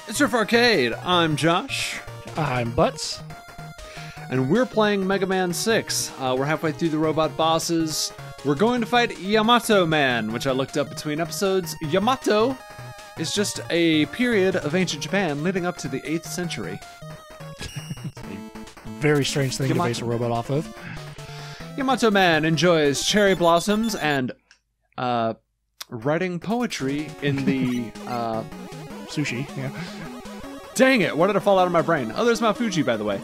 It's Riff Arcade. I'm Josh. I'm Butts. And we're playing Mega Man 6. We're halfway through the robot bosses. We're going to fight Yamato Man, which I looked up between episodes. Yamato is just a period of ancient Japan leading up to the 8th century. Very strange thing to base a robot off of. Yamato Man enjoys cherry blossoms and writing poetry in the sushi. Yeah. Dang it! Why did it fall out of my brain? Oh, there's Mount Fuji, by the way.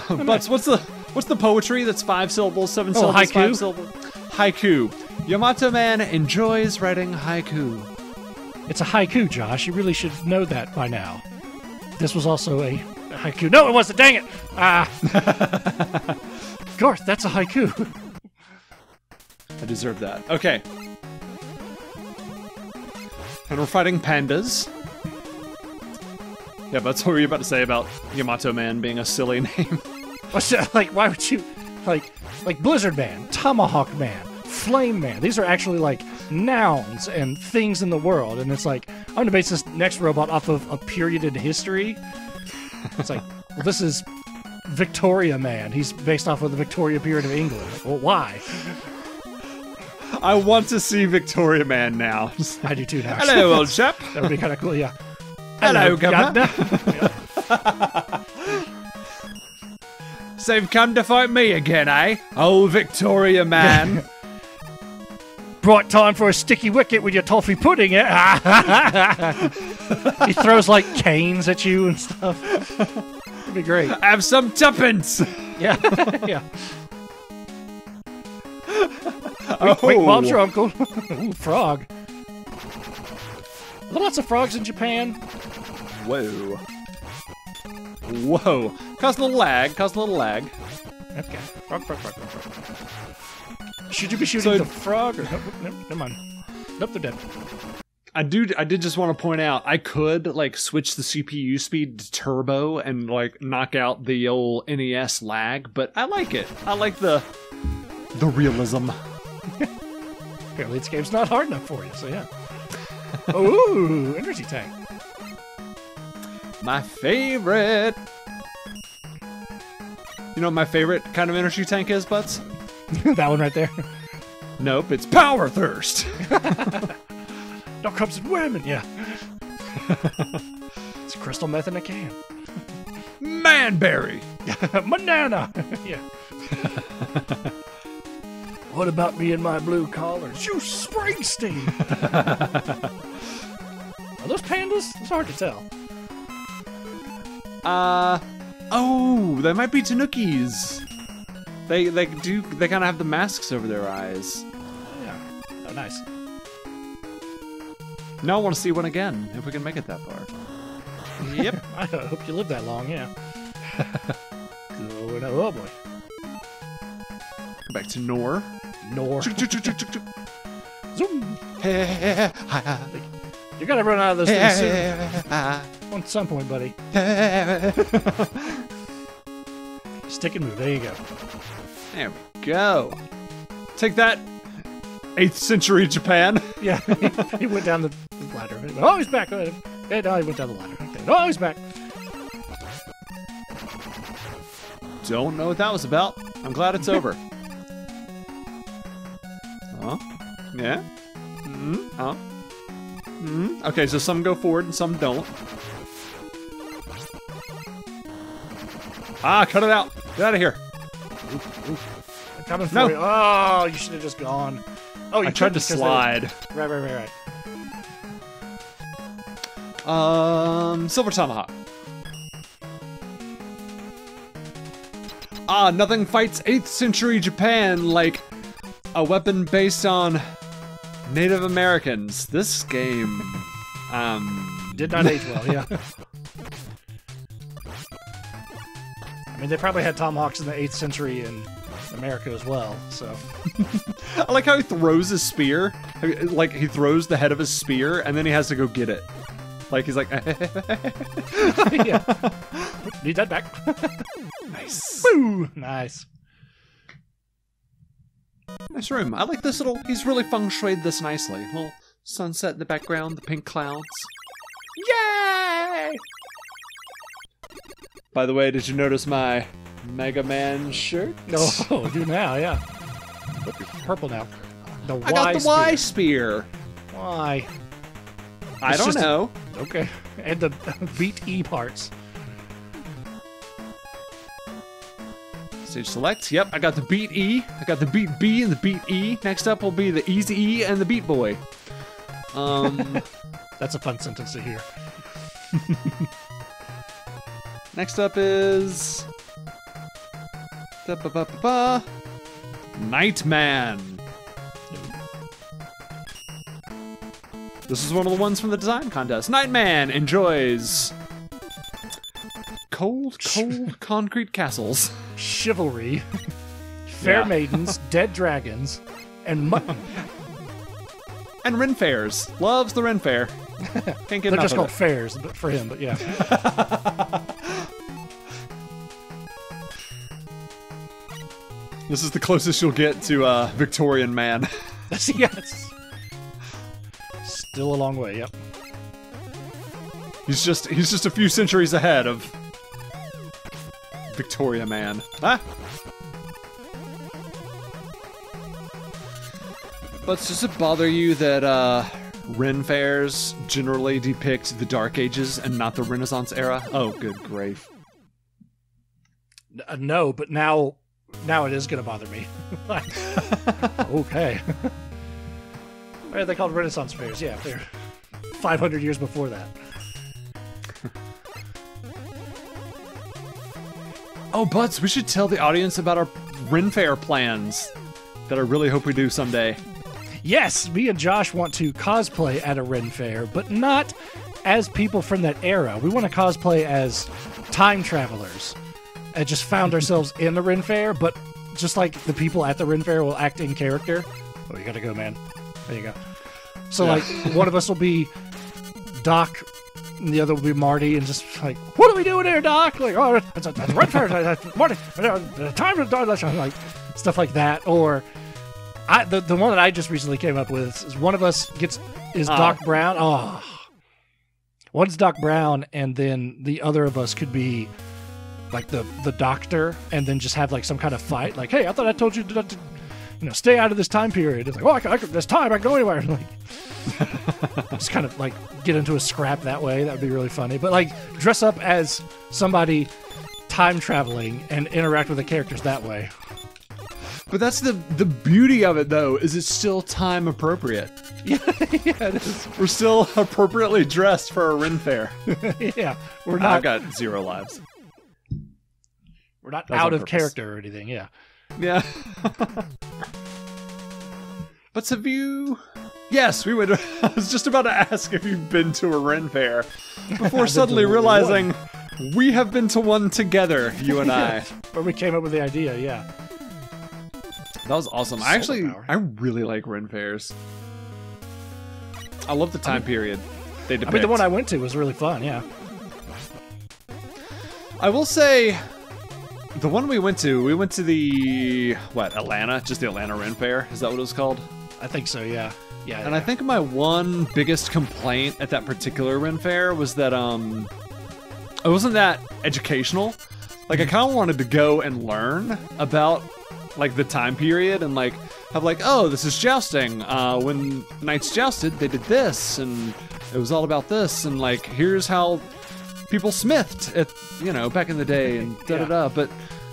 But what's the poetry that's 5 syllables, 7 syllables, haiku? 5 syllables? Haiku. Yamato Man enjoys writing haiku. It's a haiku, Josh. You really should know that by now. This was also a haiku. No, it wasn't. Dang it! Garth, that's a haiku. I deserve that. Okay. And we're fighting pandas. Yeah, but that's what were you about to say about Yamato Man being a silly name? What's that? Like, why would you... Like Blizzard Man, Tomahawk Man, Flame Man. These are actually, like, nouns and things in the world. And it's like, I'm going to base this next robot off of a period in history. It's like, well, this is Victoria Man. He's based off of the Victoria period of England. Like, well, why? I want to see Victoria Man now. I do too now. Hello, old chap. That would be kind of cool, yeah. Hello, Governor. Yeah. So you've come to fight me again, eh? Oh, Victoria Man. Brought time for a sticky wicket with your toffee pudding, eh? He throws, like, canes at you and stuff. It'd be great. Have some tuppence. Yeah, yeah. Oh. Wait, Bob's your uncle. Ooh, frog. Are there lots of frogs in Japan? Whoa. Whoa. Caused a little lag. Okay. Frog. Should you be shooting the frog? Or... Nope, never mind. Nope, they're dead. I did just want to point out, I could, like, switch the CPU speed to turbo and, like, knock out the old NES lag, but I like it. I like the realism. Apparently this game's not hard enough for you, so yeah. Ooh, energy tank. My favorite. You know what my favorite kind of energy tank is, Butts? That one right there. Nope, it's Power Thirst. Dog comes in women, yeah. It's crystal meth in a can. Manberry. Banana. Yeah. What about me and my blue collars? You Springsteen. Are those pandas? It's hard to tell. Oh, they might be Tanukis. They kind of have the masks over their eyes. Yeah. Oh, nice. Now I want to see one again, if we can make it that far. Yep. I hope you live that long, yeah. Oh, boy. Go back to Nor. Zoom. You're gonna run out of those things soon. At some point, buddy. Stick and move. There you go. There we go. Take that, 8th century Japan. Yeah, he went down the ladder. Oh, he's back. No, he went down the ladder. Okay. Oh, he's back. Don't know what that was about. I'm glad it's over. Huh? Yeah? Huh? Okay, so some go forward and some don't. Ah, cut it out. Get out of here. I'm coming for you. Oh, you should have just gone. Oh, you I tried to slide. Right. Silver Tomahawk. Ah, nothing fights 8th century Japan like a weapon based on Native Americans. This game, did not age well, yeah. I mean, they probably had tomahawks in the 8th century in America as well, so. I like how he throws his spear. Like, he throws the head of his spear, and then he has to go get it. Like, he's like, yeah. Need that back. Nice. Woo! Nice. Nice room. I like this little... He's really feng shuied this nicely. Little sunset in the background, the pink clouds. Yay! By the way, did you notice my Mega Man shirt? Oh, do now, yeah. Look, you're purple now. The I got the Y spear. Why? I don't know. Okay. And the beat E parts. Stage select. Yep, I got the beat E. I got the beat B and the beat E. Next up will be the Easy E and the Beat Boy. That's a fun sentence to hear. Next up is Nightman. This is one of the ones from the design contest. Nightman enjoys cold concrete castles. Chivalry, fair maidens, dead dragons, and mutton. And Ren fairs. Loves the Ren fair. Can't get They're enough just of called it. fairs for him, but yeah. This is the closest you'll get to Victorian man. Yes. Still a long way, yep. He's just a few centuries ahead of Victoria man. Huh? But does it bother you that Ren fairs generally depict the Dark Ages and not the Renaissance era? Oh, good grief. No, but now it is going to bother me. Okay. Why are they called Renaissance fairs? Yeah, they're 500 years before that. Oh, Butts, we should tell the audience about our Ren fair plans that I really hope we do someday. Yes, me and Josh want to cosplay at a Ren fair, but not as people from that era. We want to cosplay as time travelers. And just found ourselves in the Ren fair, but just like the people at the Ren fair will act in character. Oh, you gotta go, man. There you go. So, like, one of us will be Doc, and the other will be Marty, and just like, what are we doing here, Doc? Like, oh, it's a Ren fair, Marty, time to like stuff like that. Or the one that I just recently came up with is one of us is Doc Brown. Oh, one's Doc Brown, and then the other of us could be like the doctor, and then just have like some kind of fight. Like, hey, I thought I told you to stay out of this time period. It's like, well, this time I can go anywhere. Like, just kind of like get into a scrap that way. That would be really funny. But like dress up as somebody time traveling and interact with the characters that way. But that's the beauty of it, though, is it's still time appropriate. Yeah, it is. We're still appropriately dressed for a Ren fair. Yeah, we're not. I've got 0 lives. We're not out of character or anything. Yeah. Yeah. But have you... Yes, we went. I was just about to ask if you've been to a Ren fair before suddenly realizing we have been to one together, you and I. Where we came up with the idea, yeah. That was awesome. I really like Ren fairs. I love the time period they depict. The one I went to was really fun, yeah. I will say, the one we went to the, Atlanta? Just the Atlanta Ren Fair? Is that what it was called? I think so, yeah. Yeah. And I think my one biggest complaint at that particular Ren Fair was that, it wasn't that educational. Like, I kind of wanted to go and learn about, like, the time period and, like, have, like, oh, this is jousting. When knights jousted, they did this, and it was all about this, and, like, here's how people smithed at, back in the day, and da-da-da. But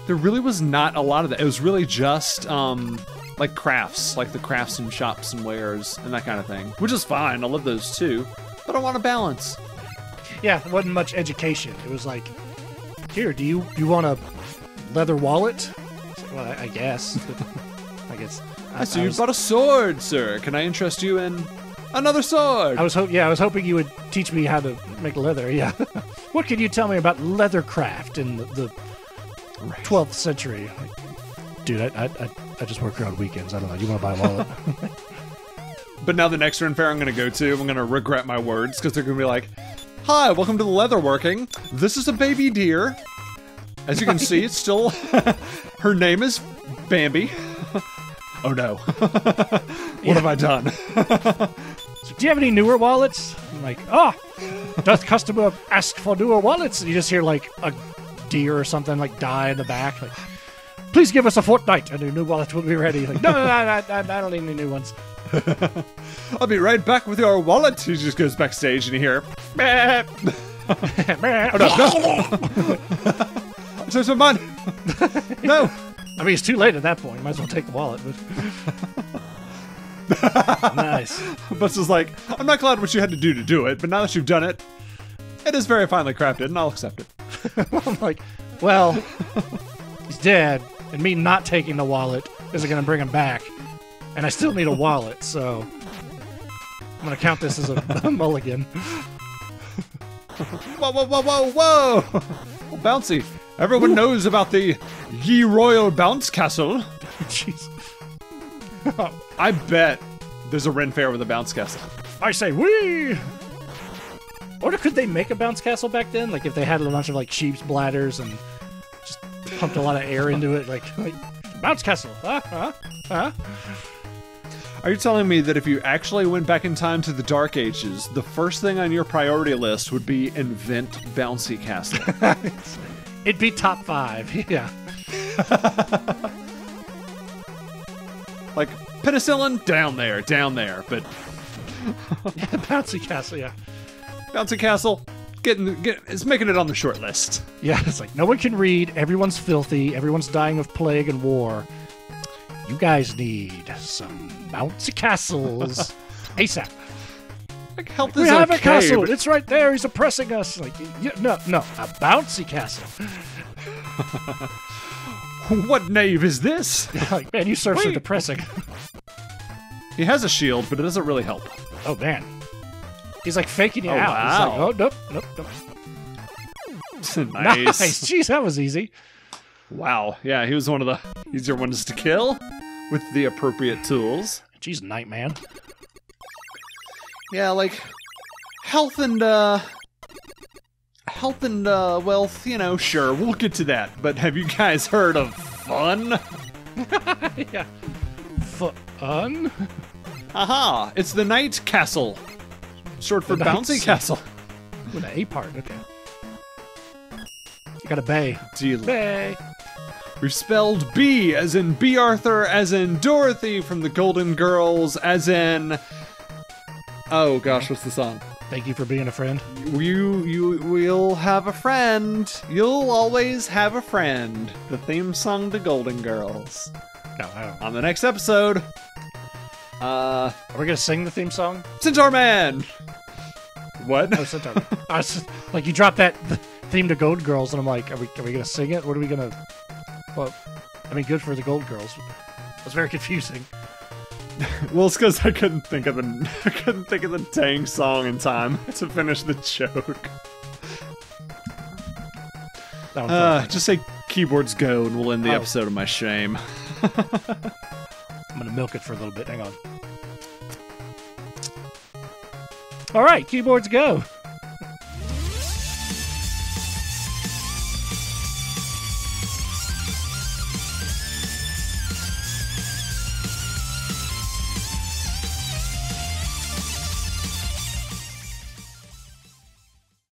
there really was not a lot of that. It was really just, like, crafts, like the crafts and shops and wares and that kind of thing, which is fine. I love those too, but I want a balance. Yeah, it wasn't much education. It was like, here, do you want a leather wallet? Well, I guess. I guess. I see you bought a sword, sir. Can I interest you in another sword? I was hoping you would teach me how to make leather. Yeah. What can you tell me about leathercraft in the 12th century? Dude, I just work here on weekends. I don't know. You want to buy a wallet? But now the next Ren Fair I'm going to go to, I'm going to regret my words because they're going to be like, hi, welcome to the leatherworking. This is a baby deer. As you can see, it's still... Her name is Bambi. Oh no. What have I done? So, do you have any newer wallets? I'm like, doth customer ask for newer wallets? And you just hear like a deer or something like die in the back. Like, please give us a fortnight and your new wallet will be ready. Like, no, I don't need any new ones. I'll be right back with your wallet. He just goes backstage and you hear, "Meep." Oh, no. So some money. No. I mean, it's too late at that point. You might as well take the wallet. But... Nice. Buster's like, I'm not glad what you had to do it, but now that you've done it, it is very finely crafted, and I'll accept it. I'm like, well, he's dead, and me not taking the wallet isn't going to bring him back. And I still need a wallet, so I'm going to count this as a mulligan. Whoa, whoa, whoa, whoa, whoa! Bouncy. Everyone knows about the Ye Royal Bounce Castle. Jeez. I bet there's a Ren Fair with a bounce castle. I say wee! Or could they make a bounce castle back then? Like if they had a bunch of like sheep's bladders and just pumped a lot of air into it, like bounce castle, huh? Are you telling me that if you actually went back in time to the Dark Ages, the first thing on your priority list would be invent bouncy castle? It'd be top 5, yeah. Like penicillin, down there, but yeah, bouncy castle, yeah. Bouncy castle, it's making it on the short list. Yeah, it's like no one can read, everyone's filthy, everyone's dying of plague and war. You guys need some bouncy castles ASAP. Like health We is have okay, a castle. but It's right there. He's oppressing us. Like, no, a bouncy castle. what knave is this? Like, man, you serve so depressing. He has a shield, but it doesn't really help. Oh man, he's like faking you Oh, out. wow. He's like, oh nope. Nice. Jeez, that was easy. Wow. Yeah, he was one of the easier ones to kill with the appropriate tools. Jeez, Nightman. Yeah, like health and wealth, you know, sure, we'll get to that. But have you guys heard of fun? Yeah. Fun? Aha! It's the Night Castle. Short for The Bouncy Knights. Castle. With an A part, okay. You got a bay. Deal. Bay. We've spelled B as in B. Arthur, as in Dorothy from the Golden Girls, as in... Oh gosh, what's the song? Thank you for being a friend. We'll have a friend. You'll always have a friend. The theme song to Golden Girls. No, I don't. On the next episode, Are we gonna sing the theme song? Centaur Man! What? Oh, Centaur. I was just, like, you dropped that theme to Gold Girls, and I'm like, are we gonna sing it? What are we gonna... Well, I mean, good for the Gold Girls. It was very confusing. Well, it's because I couldn't think of the dang song in time to finish the joke. That one felt Just say keyboards go and we'll end the episode of my shame. I'm gonna milk it for a little bit. Hang on. All right, keyboards go.